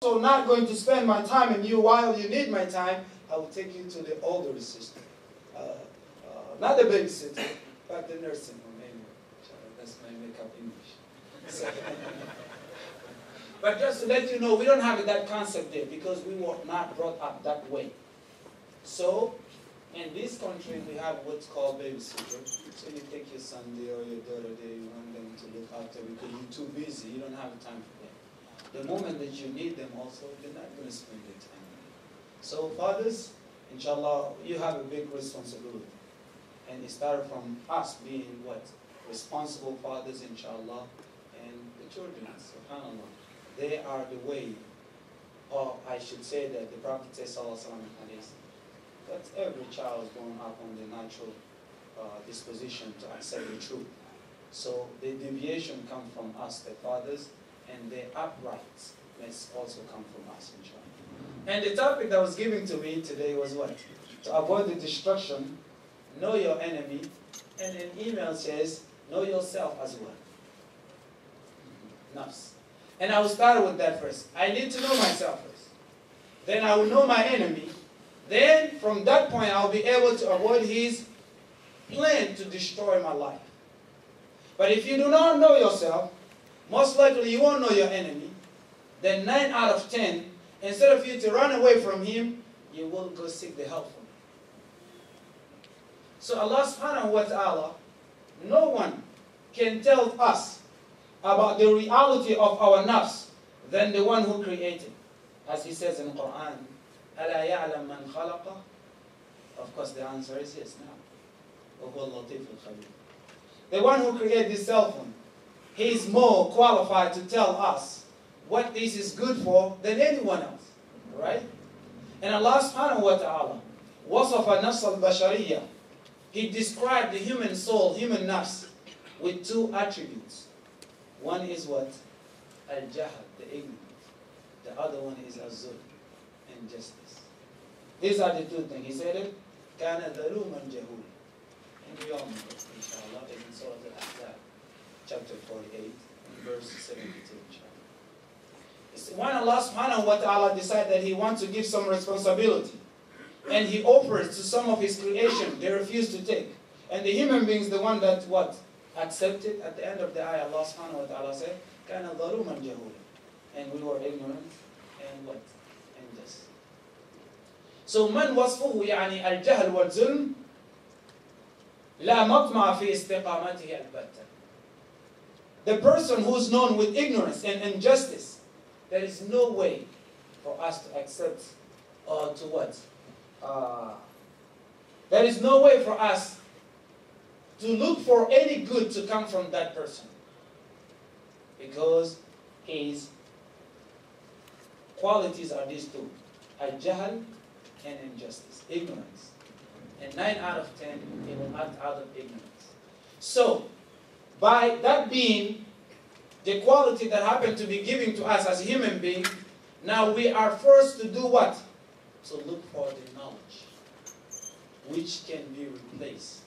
also not going to spend my time in you while you need my time. I will take you to the older sister. Not the babysitter, but the nursing home anyway. That's my makeup English. So, but just to let you know, we don't have that concept there because we were not brought up that way. So, in this country, we have what's called babysitter. So you take your son there or your daughter there, you want them to look after because you're too busy, you don't have time for them. The moment that you need them also, you're not going to spend your time with them. So fathers, inshallah, you have a big responsibility. And it started from us being what? Responsible fathers, inshallah, and the children, subhanallah. They are the way, or I should say that the Prophet says, sallallahu alaihi wasallam, that every child is born up on the natural disposition to accept the truth. So the deviation comes from us, the fathers, and the uprights must also come from us, inshallah. And the topic that was given to me today was what? To avoid the destruction, know your enemy, and an email says, know yourself as well. Nafs. And I will start with that first. I need to know myself first. Then I will know my enemy. Then from that point I'll be able to avoid his plan to destroy my life. But if you do not know yourself, most likely you won't know your enemy. Then 9 out of 10, instead of you to run away from him, you will go seek the help from him. So Allah subhanahu wa ta'ala, no one can tell us about the reality of our nafs than the one who created. As he says in the Quran, أَلَا يَعْلَمْ مَنْ خَلَقَ? Of course the answer is yes now. وَهُوَ اللَّطِيفُ الْخَبِيرُ. The one who created this cell phone, he is more qualified to tell us what this is good for than anyone else. Right? And Allah subhanahu wa ta'ala وَصَفَ نَفْسَ الْبَشَرِيَّةِ. He described the human soul, human nafs, with 2 attributes. One is what? Al-Jahl, the ignorance. The other one is Al-Zulm, injustice. These are the 2 things. He said it, كَانَ ظَلُومًا جَهُولًا. And we all know it, inshallah, in Surah Al-Ahzab, chapter 48, verse 72, inshallah. When Allah subhanahu wa ta'ala decided that He wants to give some responsibility, and He offers to some of His creation, they refuse to take. And the human beings, the one that what? Accepted. At the end of the ayah, Allah subhanahu wa ta'ala said, كَانَ ظَلُومًا جَهُولًا. And we were ignorant and what? And just. So من وصفه يعني الجهل والظلم لا مطمع في استقامته البتة. The person who's known with ignorance and injustice, there is no way for us to accept or to what? There is no way for us to look for any good to come from that person. Because his qualities are these 2. Al-Jahl and injustice, ignorance. And 9 out of 10, he will act out of ignorance. So, by that being the quality that happened to be given to us as a human being, now we are forced to do what? To look for the knowledge, which can be replaced,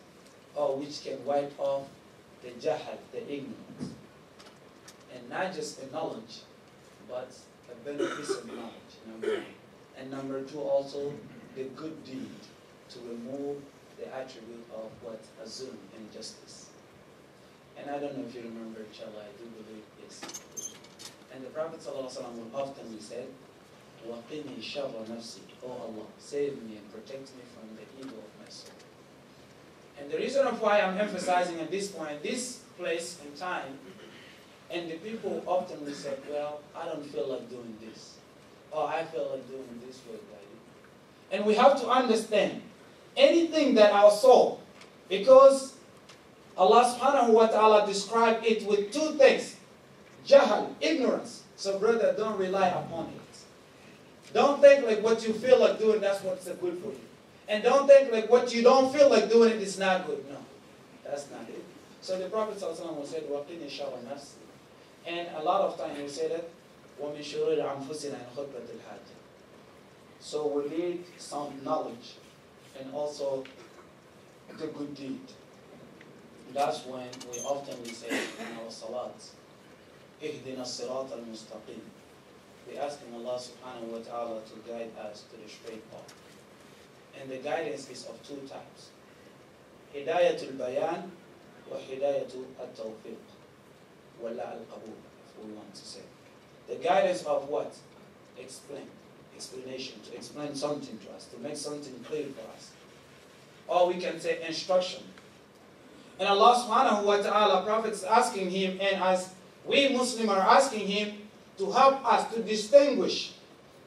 or which can wipe off the jahal, the ignorance. And not just the knowledge, but a beneficial knowledge, number 1. And number 2, also the good deed, to remove the attribute of what? Azul, injustice. And I don't know if you remember, inshallah, I do believe this. And the Prophet ﷺ will often say, وَقِنِي شَرَّ نَفْسِي. Oh Allah, save me and protect me from the evil of my soul. And the reason of why I'm emphasizing at this point, this place and time, and the people often will say, well, I don't feel like doing this. Or I feel like doing this way, Daddy. And we have to understand, anything that our soul, because Allah subhanahu wa ta'ala described it with 2 things. Jahal, ignorance. So brother, don't rely upon it. Don't think like what you feel like doing, that's what's good for you. And don't think like what you don't feel like doing, it is not good. No, that's not it. So the Prophet ﷺ said, وَقِنِي شَرَّ نَفْسِي. And a lot of times he will say that, وَمِن شُرُورِ أَنفُسِنَا إِنْ خُطْبَةِ الْحَاجَةِ. So we need sound knowledge and also the good deed. That's when we often say in our salat, اهدنا الصراط المستقيم. we're asking Allah subhanahu wa ta'ala to guide us to the straight path. And the guidance is of two types. Hidayatul bayan wa hidayatul at-tawfiq. Wala al-qabul, if we want to say. The guidance of what? Explanation, to explain something to us, to make something clear for us. Or we can say instruction. And Allah subhanahu wa ta'ala, Prophet is asking him, and as we Muslims are asking him to help us to distinguish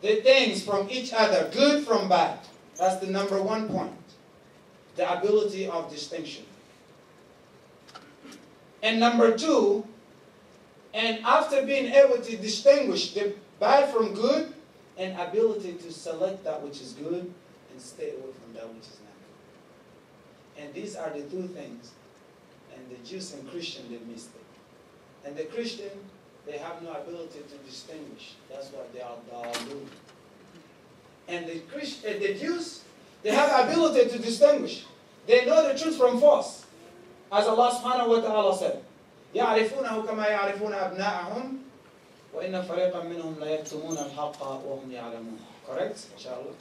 the things from each other, good from bad. That's the number one point. The ability of distinction. And number two, and after being able to distinguish the bad from good, and ability to select that which is good and stay away from that which is not good. And these are the two things. And the Jews and Christians, they missed it. And the Christian, they have no ability to distinguish. That's why they are dalun. And the Jews, they have ability to distinguish. They know the truth from false. As Allah subhanahu wa ta'ala said, يَعْرِفُونَهُ كَمَا يَعْرِفُونَ أَبْنَاءَهُمْ وَإِنَّ فَرِيقًا مِّنْهُمْ لَيَكْتُمُونَ الْحَقَّ وَهُمْ يَعْلَمُونَ. Correct? Inshallah.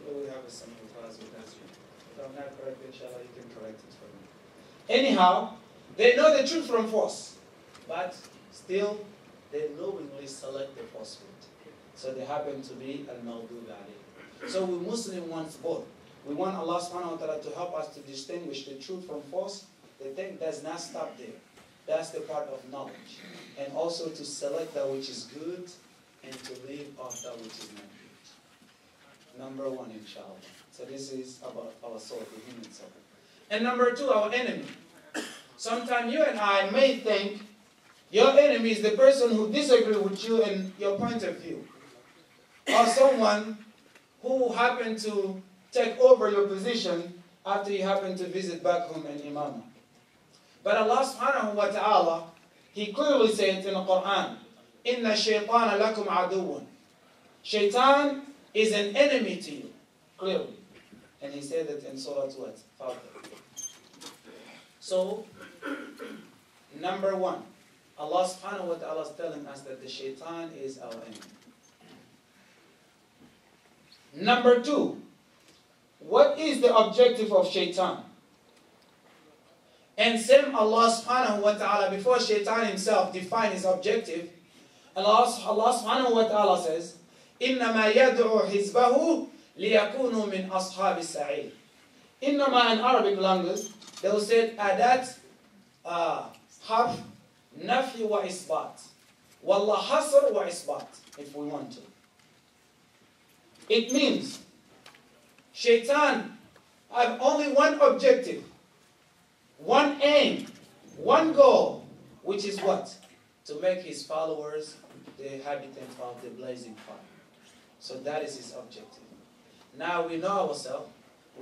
We have a sample class with us. If I'm not correct, inshallah, you can correct it for me. Anyhow, they know the truth from false. But still, they knowingly select the falsehood. So they happen to be al-mawdud alayh. So we Muslim want both. We want Allah subhanahu wa ta'ala to help us to distinguish the truth from false. The thing does not stop there. That's the part of knowledge. And also to select that which is good and to leave off that which is not good. Number one, inshallah. So this is about our soul, the human soul. And number two, our enemy. Sometimes you and I may think your enemy is the person who disagrees with you in your point of view. Or someone who happened to take over your position after you happen to visit back home in Imam. But Allah subhanahu wa ta'ala, He clearly said in the Quran, Inna shaytana lakum aduwan. Shaitan is an enemy to you. Clearly. And He said that in Surah what? Fatir. So, number one, Allah subhanahu wa ta'ala is telling us that the shaitan is our enemy. Number two, what is the objective of shaitan? And same Allah subhanahu wa ta'ala, before shaitan himself defined his objective, Allah subhanahu wa ta'ala says, إِنَّمَا يَدْعُو حِزْبَهُ لِيَكُونُوا مِنْ أَصْحَابِ السَّعِيرِ. إِنَّمَا in Arabic language, they will say adat, harf, nafi wa isbat. Wallah hasr wa isbat, if we want to. It means shaitan have only one objective, one aim, one goal, which is what? To make his followers the inhabitants of the blazing fire. So that is his objective. Now we know ourselves,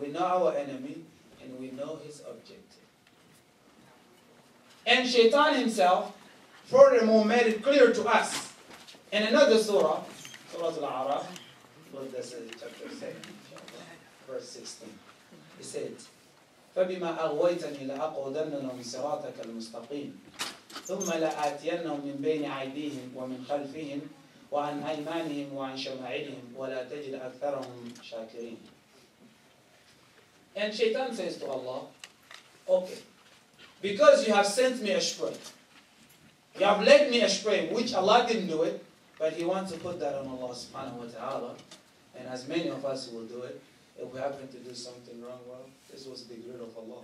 we know our enemy, and we know his objective. And shaitan himself, furthermore, made it clear to us in another surah, Surah Al-A'raf, chapter 7, verse 16. He said, فَبِمَا أَغْوَيْتَنِي لَأَقْعُدَنَّ لَهُمْ صِرَاطَكَ الْمُسْتَقِيمِ ثُمَّ لَآتِيَنَّهُم مِّن بَيْنِ أَيْدِيهِمْ وَمِنْ خَلْفِهِمْ وَعَنْ أَيْمَانِهِمْ وَعَنْ شَمَائِلِهِمْ وَلَا تَجِدْ أَكْثَرَهُمْ شَاكِرِينَ. And shaitan says to Allah, okay, because you have sent me astray, you have led me astray, which Allah didn't do it, but He wants to put that on Allah subhanahu wa ta'ala. And as many of us will do it, if we happen to do something wrong, well, this was the grid of Allah.